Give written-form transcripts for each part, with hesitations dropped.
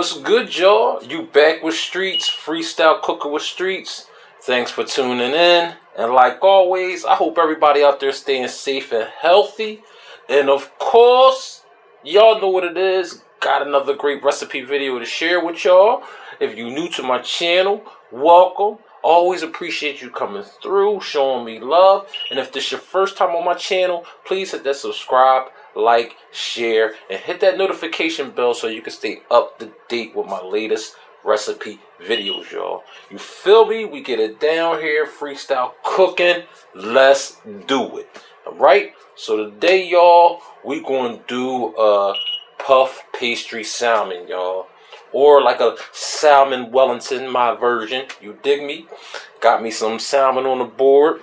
What's good, y'all? You back with Streets, freestyle cooking with Streets. Thanks for tuning in. And like always, I hope everybody out there staying safe and healthy. And of course, y'all know what it is. Got another great recipe video to share with y'all. If you're new to my channel, welcome. Always appreciate you coming through, showing me love. And if this is your first time on my channel, please hit that subscribe, like, share, and hit that notification bell so you can stay up to date with my latest recipe videos, y'all. You feel me? We get it down here, freestyle cooking. Let's do it. All right? So today, y'all, we going to do puff pastry salmon, y'all. Or like a salmon Wellington, my version. You dig me? Got me some salmon on the board.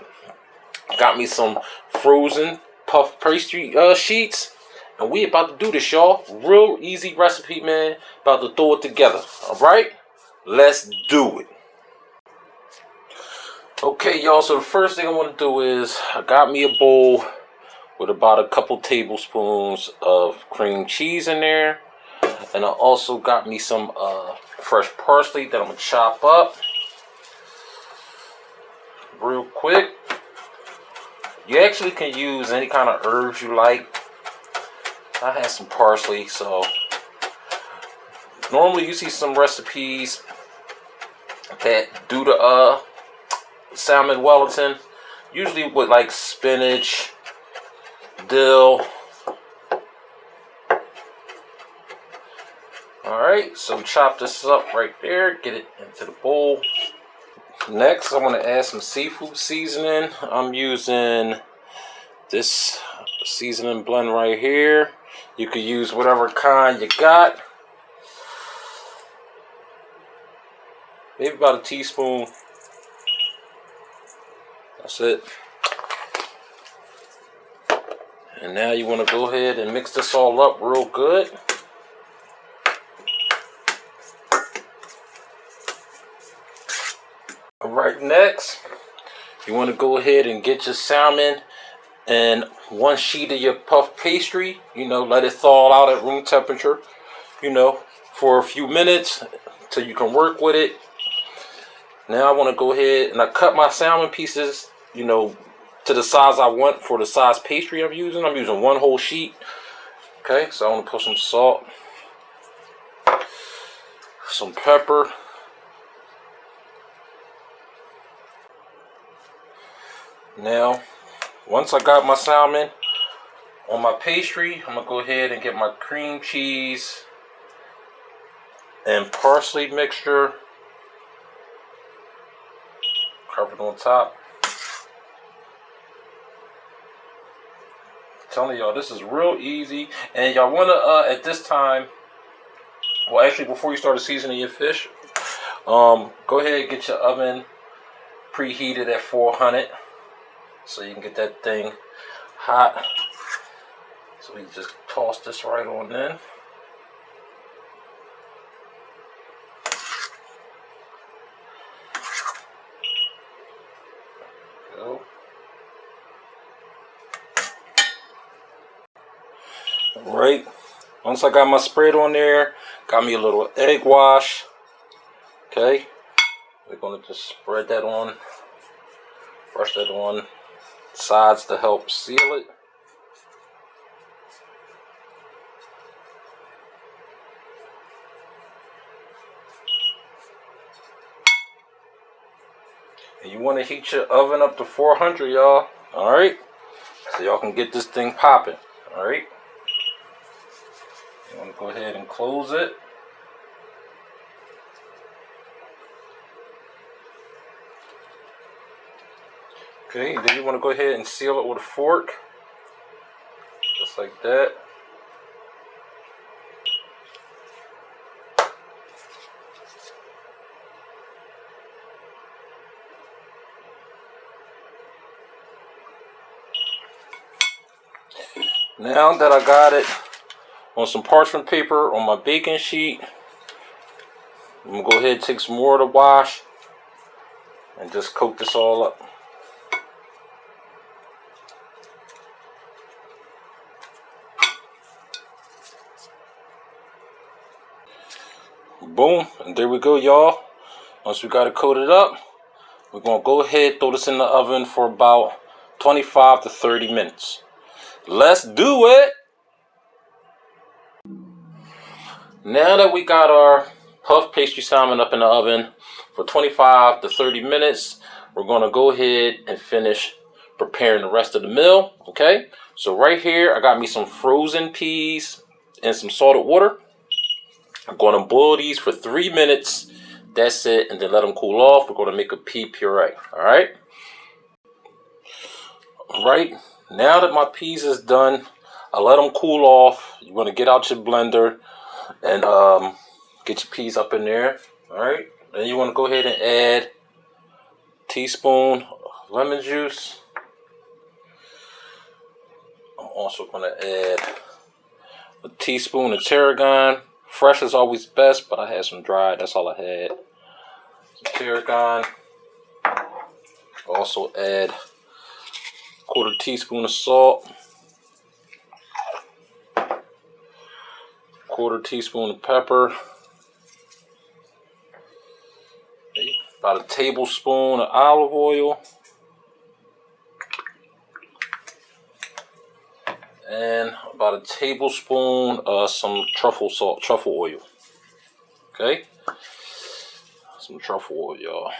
Got me some frozen puff pastry sheets. And we about to do this, y'all. Real easy recipe, man. About to throw it together. Alright? Let's do it. Okay, y'all. So the first thing I want to do is I got me a bowl with about a couple tablespoons of cream cheese in there. And I also got me some fresh parsley that I'm going to chop up real quick. You actually can use any kind of herbs you like. I had some parsley, so normally you see some recipes that do the salmon Wellington, usually with like spinach, dill. Alright, so chop this up right there, get it into the bowl. Next, I'm going to add some seafood seasoning. I'm using this seasoning blend right here. You could use whatever kind you got. Maybe about a teaspoon. That's it. And now you want to go ahead and mix this all up real good. Alright, next, you want to go ahead and get your salmon and one sheet of your puff pastry. You know, let it thaw out at room temperature, you know, for a few minutes till you can work with it. Now I want to go ahead and I cut my salmon pieces, you know, to the size I want for the size pastry I'm using. I'm using one whole sheet. Okay, so I want to put some salt, some pepper. Now, once I got my salmon on my pastry, I'm going to go ahead and get my cream cheese and parsley mixture. Cover it on top. I'm telling y'all, this is real easy. And y'all want to, at this time, well, actually, before you start seasoning your fish, go ahead and get your oven preheated at 400. So you can get that thing hot. So we just toss this right on in. Go. Alright. Once I got my spread on there, got me a little egg wash. Okay. We're going to just spread that on. Brush that on sides to help seal it. And you want to heat your oven up to 400, y'all. Alright? So y'all can get this thing popping. Alright? You want to go ahead and close it. Okay, then you want to go ahead and seal it with a fork. Just like that. Now that I got it on some parchment paper on my baking sheet, I'm going to go ahead and take some more of the wash and just coat this all up. Boom, and there we go, y'all. Once we got it coated up, we're gonna go ahead, throw this in the oven for about 25 to 30 minutes. Let's do it. Now that we got our puff pastry salmon up in the oven for 25 to 30 minutes, we're gonna go ahead and finish preparing the rest of the meal. Okay, so right here I got me some frozen peas and some salted water. I'm gonna boil these for 3 minutes. That's it, and then let them cool off. We're gonna make a pea puree. All right. Right, now that my peas is done, I let them cool off. You want to get out your blender and get your peas up in there. All right, then you want to go ahead and add a teaspoon of lemon juice. I'm also going to add a teaspoon of tarragon. Fresh is always best, but I had some dried. That's all I had. Some tarragon. Also add quarter teaspoon of salt, quarter teaspoon of pepper, about a tablespoon of olive oil, and about a tablespoon of some truffle oil. Okay, some truffle oil, y'all.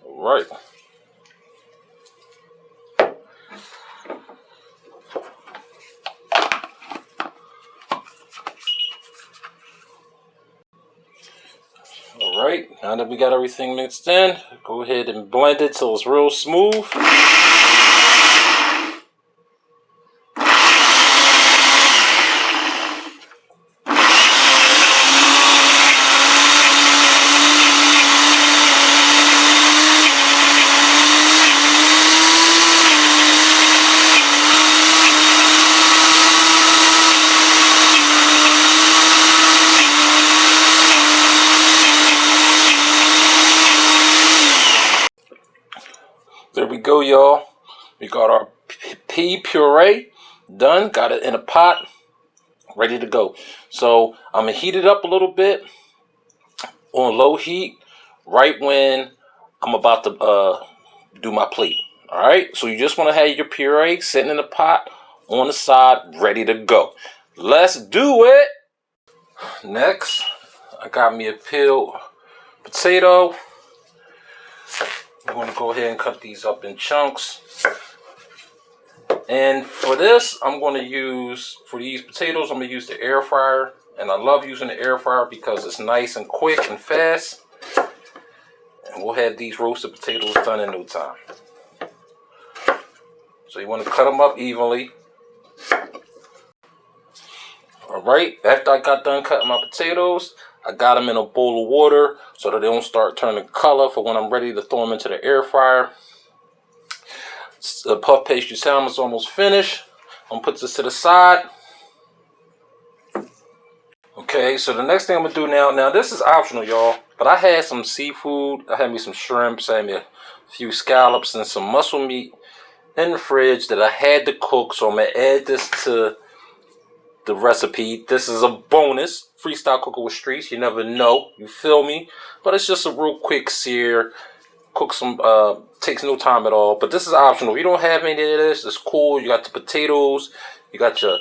All right. Alright, now that we got everything mixed in, go ahead and blend it till it's real smooth. There we go, y'all. We got our pea puree done. Got it in a pot, ready to go. So I'm gonna heat it up a little bit on low heat right when I'm about to do my plate. All right. So you just want to have your puree sitting in the pot on the side, ready to go. Let's do it. Next, I got me a peeled potato. I'm going to go ahead and cut these up in chunks. And for this, I'm going to use, for these potatoes, I'm going to use the air fryer. And I love using the air fryer because it's nice and quick and fast. And we'll have these roasted potatoes done in no time. So you want to cut them up evenly. Alright, after I got done cutting my potatoes, I got them in a bowl of water so that they don't start turning color for when I'm ready to throw them into the air fryer. The puff pastry salmon is almost finished. I'm going to put this to the side. Okay, so the next thing I'm going to do now this is optional, y'all, but I had some seafood. I had me some shrimps, I had me a few scallops and some muscle meat in the fridge that I had to cook, so I'm going to add this to the recipe. This is a bonus. Freestyle cooking with streets. You never know. You feel me? But it's just a real quick sear. Cook some, takes no time at all. But this is optional. If you don't have any of this, it's cool. You got the potatoes, you got your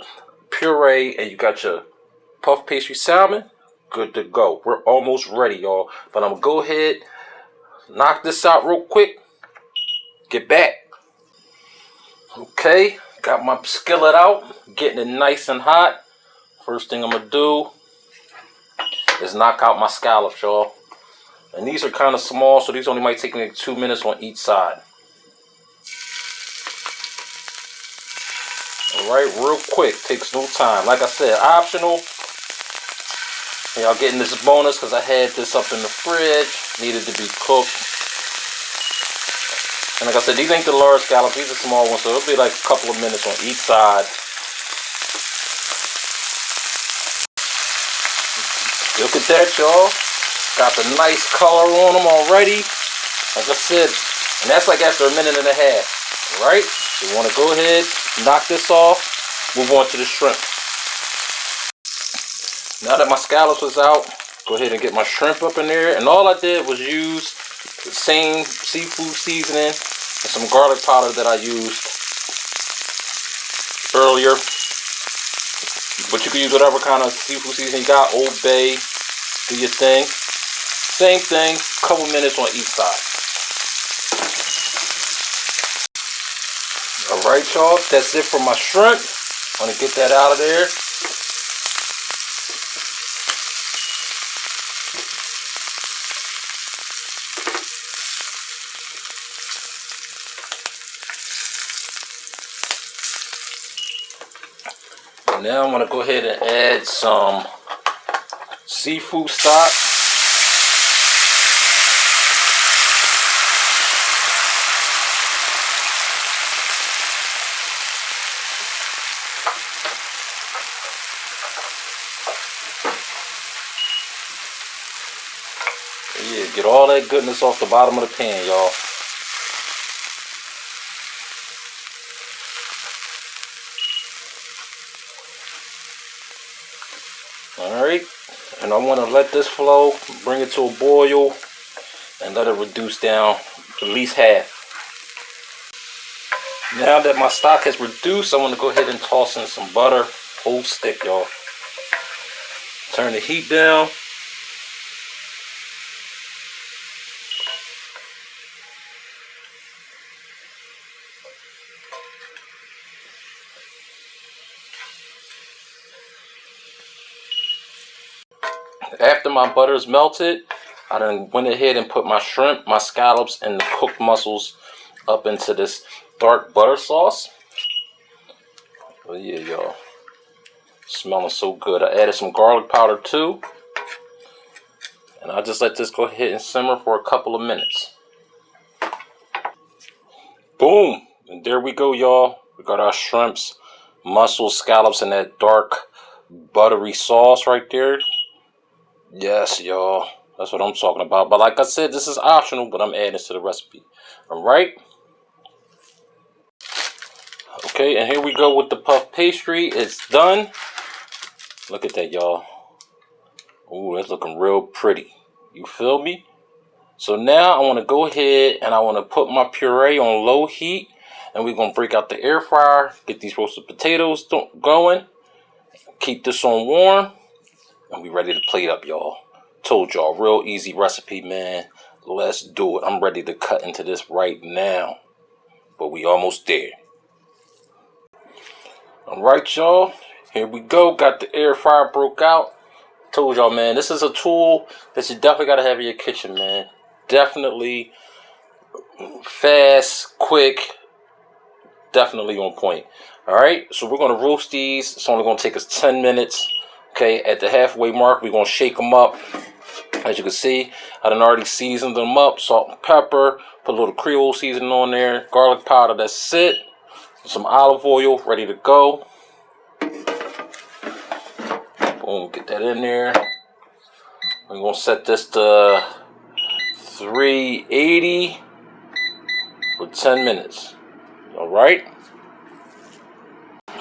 puree, and you got your puff pastry salmon. Good to go. We're almost ready, y'all. But I'm going to go ahead, knock this out real quick. Get back. Okay. Got my skillet out, getting it nice and hot. First thing I'm going to do is knock out my scallops, y'all. And these are kind of small, so these only might take me 2 minutes on each side. Alright, real quick, takes no time. Like I said, optional. And y'all getting this bonus because I had this up in the fridge. Needed to be cooked. And like I said, these ain't the large scallops, these are small ones, so it'll be like a couple of minutes on each side. Look at that, y'all. Got the nice color on them already. Like I said, and that's like after a minute and a half. Alright? So you want to go ahead, knock this off. move on to the shrimp. Now that my scallops was out, go ahead and get my shrimp up in there. And all I did was use the same seafood seasoning and some garlic powder that I used earlier. But you can use whatever kind of seafood seasoning you got. Old Bay, do your thing. Same thing, couple minutes on each side. Alright y'all, that's it for my shrimp. I'm gonna get that out of there. Now I'm going to go ahead and add some seafood stock. Yeah, get all that goodness off the bottom of the pan, y'all. Alright, and I want to let this flow, bring it to a boil, and let it reduce down at least half. Now that my stock has reduced, I want to go ahead and toss in some butter, whole stick, y'all. Turn the heat down. After my butter is melted, I then went ahead and put my shrimp, my scallops, and the cooked mussels up into this dark butter sauce. Oh yeah, y'all. Smelling so good. I added some garlic powder too. And I just let this go ahead and simmer for a couple of minutes. Boom! And there we go, y'all. We got our shrimps, mussels, scallops, and that dark buttery sauce right there. Yes, y'all. That's what I'm talking about. But like I said, this is optional, but I'm adding this to the recipe. Alright? Okay, and here we go with the puff pastry. It's done. Look at that, y'all. Ooh, that's looking real pretty. You feel me? So now I want to go ahead and I want to put my puree on low heat. And we're going to break out the air fryer. Get these roasted potatoes going. Keep this on warm. And we ready to plate up, y'all. Told y'all, real easy recipe, man. Let's do it. I'm ready to cut into this right now. But we almost there. Alright, y'all. Here we go. Got the air fryer broke out. Told y'all, man, this is a tool that you definitely got to have in your kitchen, man. Definitely fast, quick, definitely on point. Alright, so we're going to roast these. It's only going to take us 10 minutes. Okay, at the halfway mark, we're going to shake them up. As you can see, I done already seasoned them up. Salt and pepper. Put a little Creole seasoning on there. Garlic powder, that's it. Some olive oil, ready to go. Boom, get that in there. We're going to set this to 380 for 10 minutes. Alright.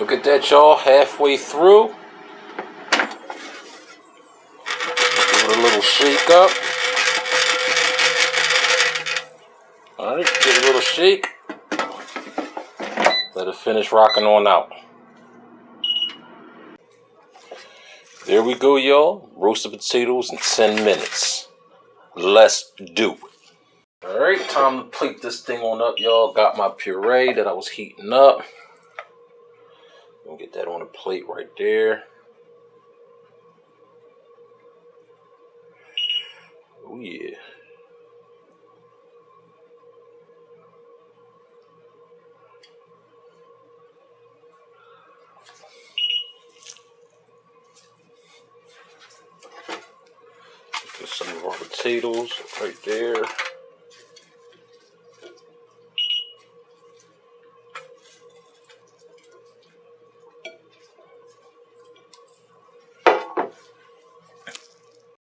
Look at that, y'all. Halfway through. Give it a little shake up. Alright, give it a little shake. Let it finish rocking on out. There we go, y'all. Roasted potatoes in 10 minutes. Let's do it. Alright, time to plate this thing on up, y'all. Got my puree that I was heating up. Gonna get that on a plate right there. Oh yeah. Get some of our potatoes right there.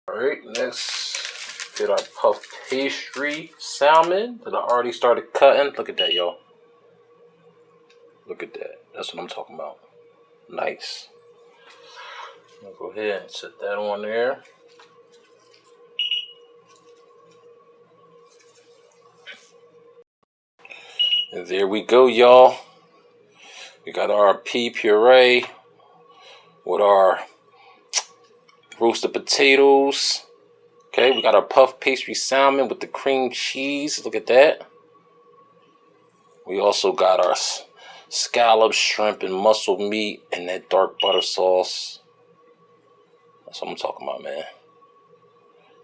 Alright, next, get our puff pastry salmon that I already started cutting. Look at that, y'all. Look at that. That's what I'm talking about. Nice. I'll go ahead and set that on there. And there we go, y'all. We got our pea puree with our roasted potatoes. Okay, we got our puffed pastry salmon with the cream cheese. Look at that. We also got our scallops, shrimp, and mussel meat and that dark butter sauce. That's what I'm talking about, man.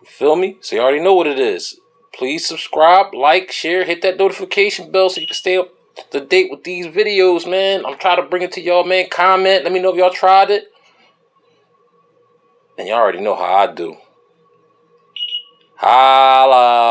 You feel me? So you already know what it is. Please subscribe, like, share, hit that notification bell so you can stay up to date with these videos, man. I'm trying to bring it to y'all, man. Comment. Let me know if y'all tried it. And y'all already know how I do. Holla.